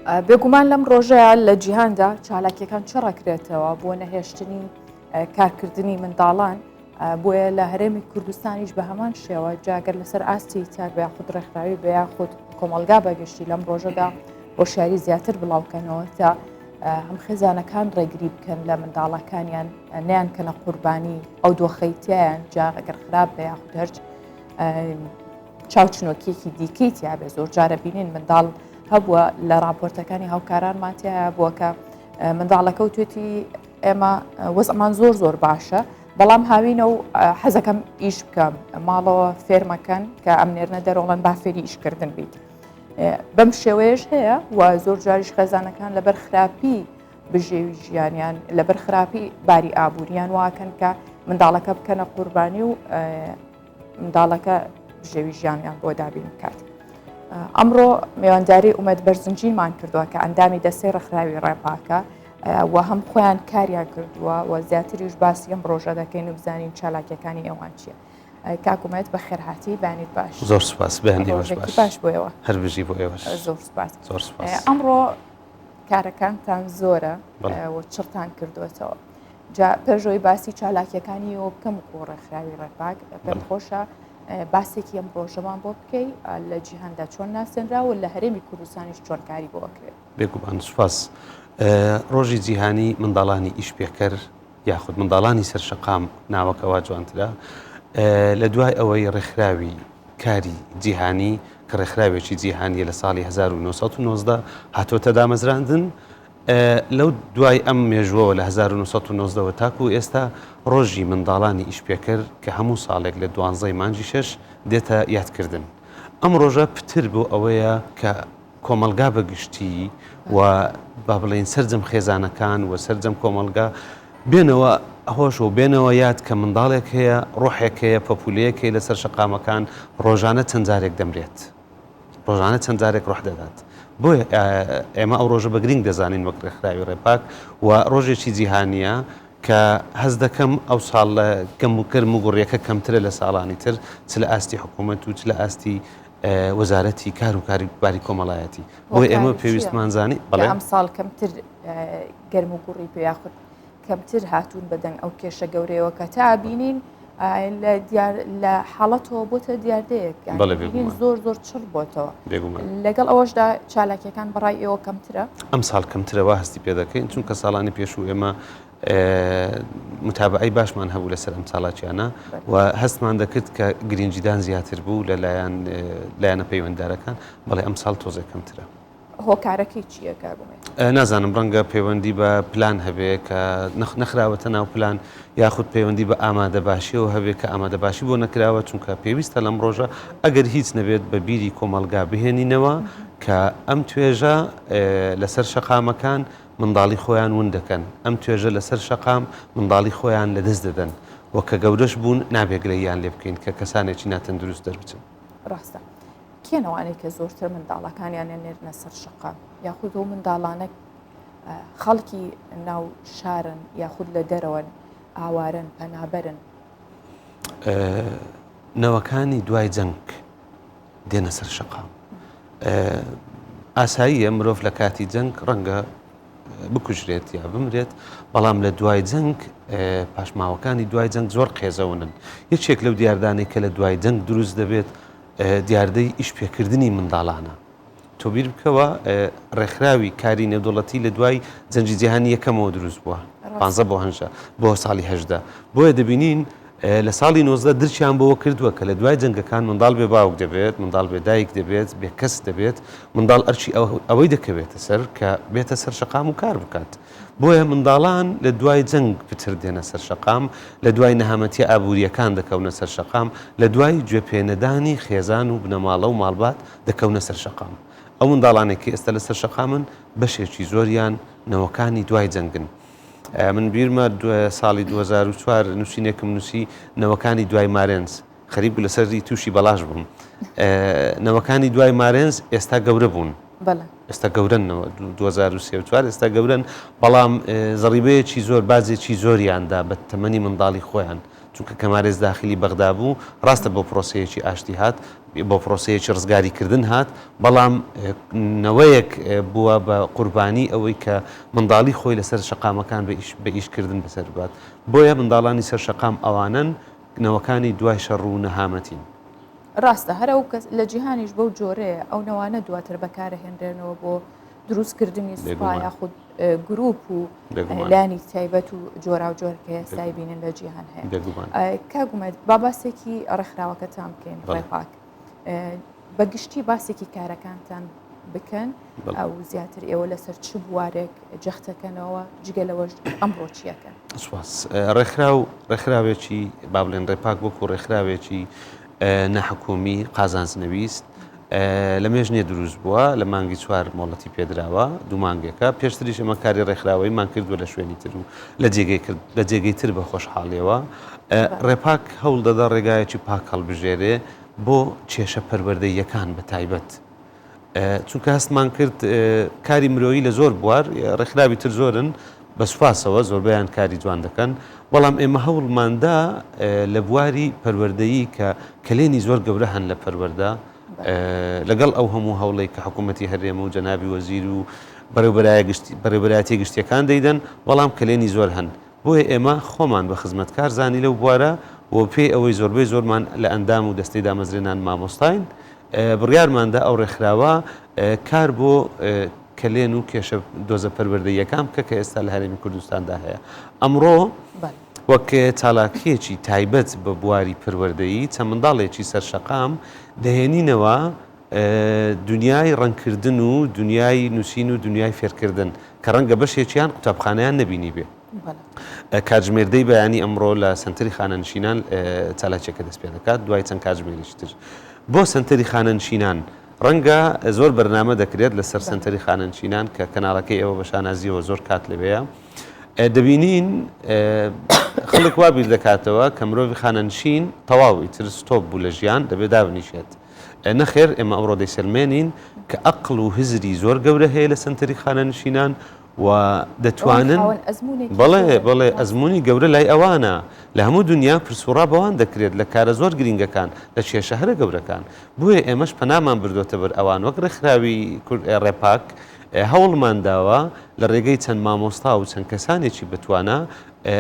بێگومان لەم ڕۆژەیە لە جیهاندا چالاکیەکان چڕەکرێتەوە بۆ نەهێشتنی کارکردنی منداڵان بۆیە لە هەرێمی کوردستانیش بە هەمان شێوە جاگەر لەسەر ئاستی تاک بە یاخود ڕێکخراوی بە یاخود کۆمەلگا بەگشتی لەم ڕۆژەدا هۆشیاری زیاتر بڵاوکەنەوە تا هەم خێزانەکان ڕێگری بکەن لە منداڵەکانیان نیانکەنە قوربانی ئەو دۆخەیتیان جاگەر خراپ بە یاخود هەرچ چاوچنۆکیەکی دیکەی تیابێ زۆر جارە بینین منداڵ هەبووە لە راپۆرتەکانی هاوکارانماتیایە بووە کە منداڵەکە و توێتی ئێمە وەزعمان زۆر باشە بەڵام هاوینە و حەزەکەم ئیش بکەم ماڵەوە فێرمەکەن کە ئەمنێرنە دەرۆڵەن با فێری ئیشکردن بیت بەم شێوەیەش هەیە و زۆر جاریش خێزانەکان لەبەر خراپی بژێوی ژیانیان لەبەر خراپی باری ئابوووریان واکەن کە منداڵەکە بکەنە قوربانی و منداڵەکە بژێوی ژیانیان بۆ دابین بکات. ئەمڕۆ میوانداری ئومەد بەرزنجیمان کردووە کە ئەندامی دەستەی ڕێکخراوی ڕێپاکە و هەم خۆیان کاریان کردووە و زیاتریش باسی ئەم ڕۆژە دەکەین و بزانین چالاکیەکانی ئێوان چییە. کاکومێت بە خێرهاتی بانیت باش. زۆر سوپاس بەهێنی باش بۆیەوە هەر بژی بۆ ئێوەش زۆر سوپاس. زۆر سوپاس. ئەمڕۆ کارەکانتان زۆرە و چڕتان کردوێتەوە. جا پێشەوەی باسی چالاکیەکانی و بکەم و ڕێکخراوی ڕێپاک پێم خۆشە باسێکی ئەم ڕۆژەمان بۆ بکەی لە جیهاندا چۆن ناسێنرا و لە هەرێمی کوردستانیش چۆن کاری بۆ بکرێت. بێگومان سوپاس. ڕۆژی جیهانی منداڵانی ئیشپێکەر یاخود منداڵانی سەرشەقام ناوەکەوا جوانترە لە دوای ئەوەی ڕێکخراوی کاری جیهانی کە ڕێکخراوێکی جیهانیە لە ساڵی 1990 هاتۆتە دامەزراندن لەو دوای ئەم مێژووەوە لە 1990 تاکو ئێستا ڕۆژی منداڵانی ئیشپێکەر کە هەموو ساڵێک لە 12 مانجی 6 دێتە یادکردن. ئەم ڕۆژە پتر بۆ ئەوەیە کە کۆمەلگا بەگشتی و با بڵێن سەرجەم خێزانەکان و سەرجەم کۆمەلگا بێنەوە هۆش و بێنەوە یاد کە منداڵێک هەیە ڕۆحێک هەیە پەپولەیەکەی لەسەر شەقامەکان ڕۆژانە چەند جارێک دەمرێت ڕۆژانە چەند جارێک ڕۆح دەدات. بۆیە ئێمە ئەو ڕۆژە بە گرنگ دەزانین وەک ڕێکخراوی ڕێپاک و ڕۆژێکی جیهانیە کە هەز دەکەم ئەو ساڵ گەم و کرم و گوڕیەکە کەمترە لە ساڵانی تر چ لە ئاستی حکوومەت و چ لە ئاستی وەزارەتی کار و کاروباری کۆمەڵایەتی بۆی ئێمە پێویستمان زانی بەڵێ ئەم ساڵ کەمتر گەرم و گوڕی پێ یاخود کەمتر هاتوون بەدەنگ ئەو کێشە گەورەیەوە کە تا بینین لە حاڵەتەوە بۆتە دیاردەیەک زۆر چڕ بۆتەوە لەگەڵ ئەوەشدا چالاکیەکان بەڕای ئێوە کەمترە ئەم ساڵ کەمترەوە هەستی پێ دەکەین چونکە ساڵانی پێشوو ئێمە متابعی باشمان هەبوو لەسەر ئەم چالاکیانە و هەستمان دەکرد کە گرنگجیدان زیاتر بوو لەلایەنە پەیوەنددارەکان بەڵێ ئەم ساڵ تۆزێک کەمترە. هۆکارەکەی چییە کاربوومێت؟ نازانم ڕەنگە پەیوەندی بە پلان هەبێ کە نەخراوەتە ناو پلان یاخود پەیوەندی بە ئامادە باشیەوە هەبێت کە ئامادە باشی بۆ نەکراوە چونکە پێویستە لەم ڕۆژە ئەگەر هیچ نەبێت بە بیری کۆمەلگا بهێنینەوە کە ئەم توێژە لەسەر شەقامەکان منداڵی خۆیان ون دەکەن ئەم توێژە لەسەر شەقام منداڵی خۆیان لەدەست دەدەن وە کە گەورەش بوون نابێگرەیان لێ بکەین کە کەسانێکی ناتەندروست دەربچن. ڕاستە کێنەوانێک کە زۆرتر منداڵەکانیان نێرنە سەر شەقام یاخود ئەو منداڵانە خەڵکی ناو شارن یاخود لە دەرەوەن ئاوارن پەنابەرن؟ نەوەکانی دوای جەنگ دێنە سەر شەقام. ئاساییە مرۆڤ لە کاتی جەنگ ڕەنگە بکوژرێت یا بمرێت بەڵام لە دوای جەنگ پاشماوەکانی دوای جەنگ زۆر قێزەونن. یەکێک لەو دیاردانێک کە لە دوای جەنگ دروست دەبێت دیاردەی ئیشپێکردنی منداڵانە. تۆ بیر بکەوە ڕێکخراوی کاری نێودوڵەتی لە دوای جەنگی جیهانی یەکەمەوە دروست بووە 15 بۆ هەنجە بۆ ساڵی 18 بۆیە دەبینین لە ساڵی 19 درچیان بۆەوە کردووە کە لە دوای جەنگەکان منداڵ بێ باوک دەبێت منداڵ بێ دایک دەبێت بێ کەس دەبێت منداڵ ئەرچی ئەوەی دەکەوێتە سەر کە بێتە سەر شەقام و کار بکات. بۆیە منداڵان لە دوای جەنگ پتر دێنە سەر شەقام لە دوای نەهامەتی ئابوووریەکان دەکەونە سەر شەقام لە دوای گوێپێنەدانی خێزان و بنەماڵە و ماڵبات دەکەونە سەر شەقام. ئەو منداڵانێکی ئێستا لەسەر شەقامن بەشێکی زۆریان نەوەکانی دوای جەنگن. من بیرمە ساڵی 2004 نووسینێکم نووسی نەوەکانی دوای مارێنز خەریب لەسەری تووشی بەلاش بووم. نەوەکانی دوای مارێنز ئێستا گەورە بوون ئێستا گەورن 2034 ئێستا گەورن بەڵام زەڕیبەیەکی زۆر بازێکی زۆریاندا بە تەمەنی منداڵی خۆیان چونکە کەمارێز داخلی بەغدا بوو ڕاستە بۆ پرۆسەیەکی ئاشتی هات بۆ پرۆسەیەکی ڕزگاریکردن هات بەڵام نەوەیەک بووە بە قوربانی ئەوەی کە منداڵی خۆی لەسەر شەقامەکان بە ئیشکردن بەسەر بات بۆیە منداڵانی سەر شەقام ئەوانن نەوەکانی دوای شەڕ و نەهامەتین ڕاستە هەرە و کەس لە جیهانیش بەو جۆرەیە ئەو نەوانە دواتر بەکارهێنرێنەوە بۆ دروستکردنی سوپا یاخود گروپ و لانی تایبەت و جۆرا و جۆرکە ئێستای بینن لە جیهان هەیە کاگومێت باباسێکی ڕێکخراوەکەتان بکەین ڕێپاک بەگشتی باسێکی کارەکانتان بکەن ئەو زیاتر ئێوە لەسەر چ بوارێک جەختەکەنەوە جگە لەوەش ئەمڕۆ چیەکەن سواس ڕێکخراوێکی با بڵێن ڕێپاک وەکو ڕێکخراوێکی نەحکومی قازانجنەویست لە مێژنێ دروست بووە لە مانگی 4 مۆڵەتی پێدراوە دوو مانگێکە پێشتریش ئەمە کاری ڕێکخراوەیمان کردووە لە شوێنی تر و لە جێگەی تر بە خۆشحاڵیەوە ڕێپاک هەوڵ دەدا ڕێگایەکی پاک هەڵبژێرێ بۆ کێشە پەروەردەییەکان بە تایبەت چونکە هەستمان کرد کاری مرۆیی لە زۆر بوار ڕێکخراوی تر زۆرن بە سوپاسەوە زۆربیان کاری جوان دەکەن بەڵام ئێمە هەوڵماندا لە بواری پەروەردەیی کە کلێنی زۆر گەورە هەن لە پەروەردە لەگەڵ ئەو هەموو هەوڵی کە حکوومەتی هەرێمە و جەنابی وەزیر و بەڕێوەبەرایەتی گشتیەکان دەیدەن بەڵام کلێنی زۆر هەن بۆیە ئێمە خۆمان بە خزمەتکار زانی لەو بوارە و پێی ئەوەی زۆربەی زۆرمان لە ئەندام و دەستەی دامەزرێنان مامۆستاین بڕیارماندا ئەو ڕێکخراوە کار بۆ کلێن و کێشە دۆزە پەروەردەییەکان بکە کە ئێستا لە هەرێمی کوردستاندا هەیە ئەمڕۆ وەک چالاکیەکی تایبەت بە بواری پەروەردەیی چەند منداڵێکی سەرشەقام دەهێنینەوە دنیای ڕەنگکردن و دنیای نووسین و دنیای فێرکردن کە ڕەنگە بەشێکیان قوتابخانەیان نەبینی بێ کاتژمێردەی بەیانی ئەمڕۆ لە سنتەری خانەنشینان چالاکیەکە دەست پێ دەکات دوای چەند کاتژمێریش تر بۆ سنتەری خانەنشینان ڕەنگە زۆر بەرنامە دەکرێت لەسەر سنتەری خانەنشینان کە کەناڵەکەی ئێوە بە شانازیەوە زۆر کات لەوەیە دەبینین خەڵک وا بیر دەکاتەوە کە مرۆڤی خانەنشین تەواوی تر ستۆپ بوو لە ژیان دەبێت دابنیشێت نەخێر ئێمە ئەمڕۆ دەیسەلمێنین کە ئەقڵ و هزری زۆر گەورە هەیە لە سنتەری خانەنشینان و دەتوانن بەڵێ ئەزمموی گەورە لای ئەوانە لە هەموو دنیا پرسوڕا بەوان دەکرێت لە کارە زۆر گرنگەکان لە کێشە هەرە گەورەکان بۆیە ئێمەش پەنامان بردوۆتە بەر ئەوان وەک ڕێکخراوی ڕێپاک هەوڵمانداوە لە ڕێگەی چەند مامۆستا و چەند کەسانێکی بتوانە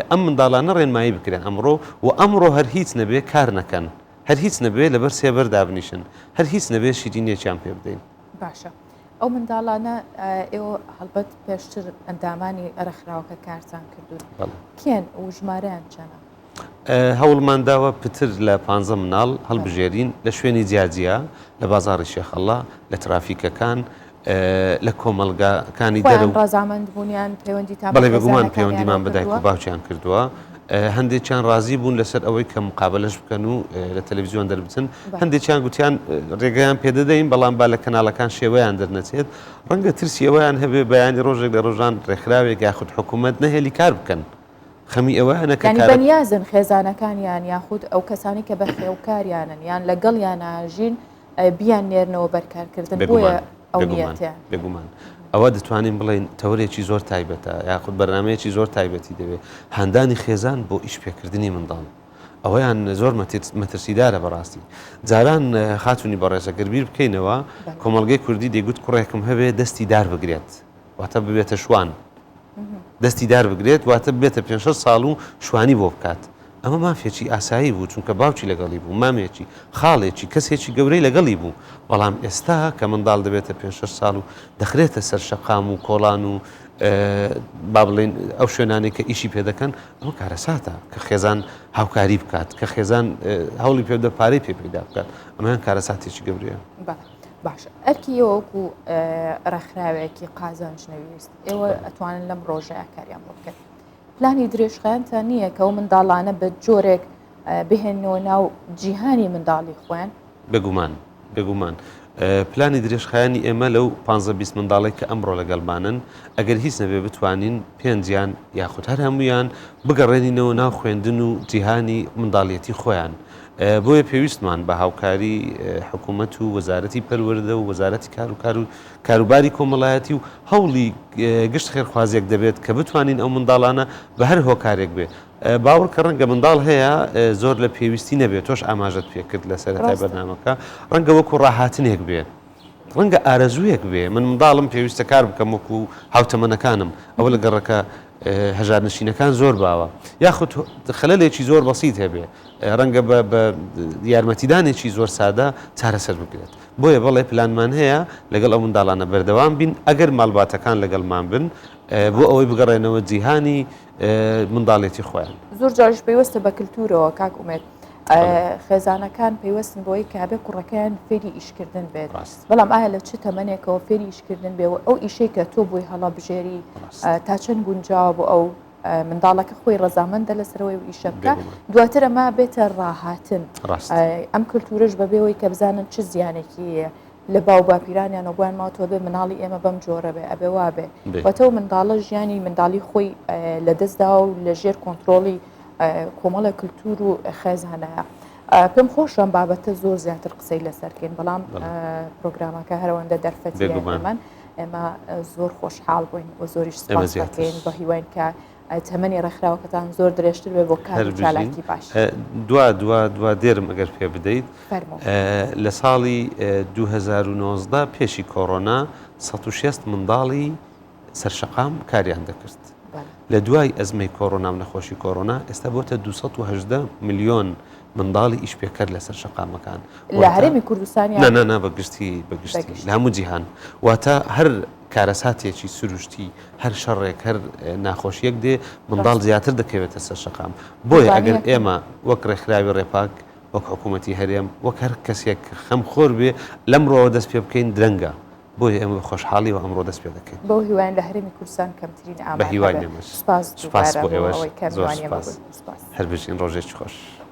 ئەم منداڵانە ڕێنمایی بکرێن ئەمڕۆ و ئەمڕۆ هەر هیچ نەبێ کار نەکەن هەر هیچ نەبێ لەبەر سێبەر دابنیشن هەر هیچ نەبێ شیرینێکیان پێ بدەین باشە ئەو منداڵانە ئێوە هەڵبەت پێشتر ئەندامانی ڕێکخراوەکە کارتان کردوون کێن و ژمارەیان چەنە هەوڵمانداوە پتر لە 15 مناڵ هەڵبژێرین لە شوێنی جیاجیە لە بازاڕی شێخەڵا لە ترافیکەکان لە کۆمەلگاکانی دەرەوە ڕازامەند بوونیان پەیوەندیتان بەڵێ بەگومان پەیوەندیمان بەدایک و باوکیان کردووە هەندێکیان ڕازی بوون لەسەر ئەوەی کە مقابلەش بکەن و لە تەلەڤیزیۆن دەربچن هەندێکیان گوتیان ڕێگەیان پێدەدەین بەڵام با لە کەناڵەکان شێوەیان دەرنەچێت ڕەنگە ترسیەوەیان هەبێ بەیانی ڕۆژێک لە ڕۆژان ڕێکخراوێک یاخود حکوومەت نەهێلی کار بکەن خەمی ئەوەیانە کە بەنیازن خێزانەکانیان یاخود ئەو کەسانی کە بە خێوکاریانن یان لەگەڵیان ئاژین بیان نێرنەوە بەرکارکردن بۆیە ئەو نیەتیان بێگومان ئەوە دەتوانین بڵێن تەورێکی زۆر تایبەتە یاخود بەرنمەیەکی زۆر تایبەتی دەبێت هەندانی خێزان بۆ ئیش پێکردنی منداڵ ئەوەیان زۆر مەترسیدارە بەڕاستی جاران خاتونی بەڕێزەگەر بیر بکەینەوە کۆمەڵگەی کوردی دەیگوت کوڕێکم هەبێ دەستی دار بگرێت واتە ببێتە شوان دەستی دار بگرێت واتە بێتە 5 ساڵ و شوانی بۆ بکات ئەمە مافێکی ئاسایی بوو چونکە باوکی لەگەڵی بوو مامێکی خاڵێکی کەسێکی گەورەی لەگەڵی بوو بەڵام ئێستا کە منداڵ دەبێتە 5 ساڵ و دەخرێتە سەر شەقام و کۆڵان و با بڵێن ئەو شوێنانێک کە ئیشی پێ دەکەن ئەوە کارەساتە کە خێزان هاوکاری بکات کە خێزان هەوڵی پێدە پارەی پێ پیدا بکات ئەمەیان کارەساتێکی گەورەیە باشە ئەرکی ئێوەکو ڕێکخراوێکی قازانجنەویست ئێوە ئەتوانن لەم ڕۆژەیە کاریان بۆ بکەن پلانی درێژخایانتان نییە کە ئەو منداڵانە بە جۆرێک بهێنەوە ناو جیهانی منداڵی خۆیان بێگومان پلانی درێژخایانی ئێمە لەو 15-20 منداڵێک کە ئەمڕۆ لەگەڵمانن ئەگەر هیچ نەبێ بتوانین پێنجیان یاخود هەر هەمویان بگەڕێنینەوە ناو خوێندن و جیهانی منداڵیەتی خۆیان بۆیە پێویستمان بە هاوکاری حکوومەت و وەزارەتی پەروەردە و وەزارەتی کاروباری کۆمەڵایەتی و هەوڵی گشت خێرخوازیێک دەبێت کە بتوانین ئەو منداڵانە بە هەر هۆکارێک بێ باوەڕ کە ڕەنگە منداڵ هەیە زۆر لە پێویستی نەبێت تۆش ئاماژەت پێکرد لە سەرەتای بەرنامەکە ڕەنگە وەکو ڕاهاتنێک بێ ڕەنگە ئارەزوویەک بێ من منداڵم پێویستە کار بکەم وەکو هاوتەمەنەکانم ئەوە لە گەڕەکە هەژارنشینەکان زۆر باوە یاخود خەلەلێکی زۆر بەسیط هەبێ ڕەنگە بە یارمەتیدانێکی زۆر سادە چارەسەر بگرێت بۆیە بەڵێ پلانمان هەیە لەگەڵ ئەو منداڵانە بەردەوام بین ئەگەر ماڵباتەکان لەگەڵمان بن بۆ ئەوەی بگەڕێنەوە جیهانی منداڵێتی خۆیان زۆر جاریش پێوەستە بە کللتورەوە کاک ئومێت خێزانەکان پێیوەستن بۆی کابێ کوڕەکەیان فێری ئیشکردن بێت بەڵام ئایا لە چ تەمەنێکەوە فێری ئیشکردن بێەوە ئەو ئیشەی کە تۆ بووی هەڵا بژێری تا چەند گونجاوە بۆ ئەو منداڵەکە خۆی ڕەزامەندە لەسەرەوەی و ئیشە بکە دواتر ئەمە بێتە ڕاهاتن ئەم کللتورش بەبێەوەی کە بزانن چ زیانێکی لە باو باپیرانیان ئەوگویان ماوەتەوە بێ مناڵی ئێمە بەم جۆرە بێ ئەبێ وابێ وەتەو منداڵە ژیانی منداڵی خۆی لە دەستدا و لە ژێر کۆنتترۆلی کۆمەڵە کللتور و خێزانەیە پێم خۆشم بابەتە زۆر زیاتر قسەی لەسەرکەین بەڵام پرۆگرامەکە هەرەوەندە دەرفەتیمان ئێمە زۆر خۆشحاڵ بووین و زۆریش سپاس دەکەین بە هیوان کە تەمەنی ڕێکخراوەکەتان زۆر درێژتر بێ بۆ کار چالاکی باش دوا دێرم ئەگەر پێ بدەیت لە ساڵی 2019 پێشی کۆڕۆنا 160 منداڵی سەرشەقام کاریان دەکرد لە دوای ئەزمەی کۆڕۆنا و نەخۆشی کۆڕۆنا ئێستا بۆتە 218 میلیۆن منداڵی ئیشپێکرد لەسەر شەقامەکان لە هەرێمی کوردستانی نانا بەگشتی لە هەموو جیهان واتە هەر کارەساتێکی سروشتی هەر شەڕێک هەر ناخۆشیەک دێ منداڵ زیاتر دەکەوێتە سەر شەقام بۆیە ئەگەر ئێمە وەک ڕێکخراوی ڕێپاک وەک حکوومەتی هەرێم وەک هەر کەسێک خەمخۆر بێ لەمڕۆوە دەست پێ بکەین درەنگە بۆیە ئێمە خۆشحاڵی و ئەمڕۆ دەست پێ دەکەین بۆ هیوان لە هەرێمی کوردستان کەمترین بە هیوای نێمەش سپاس بۆ ئێوەش زۆر سپاس هەر بژین ڕۆژێکی خۆش.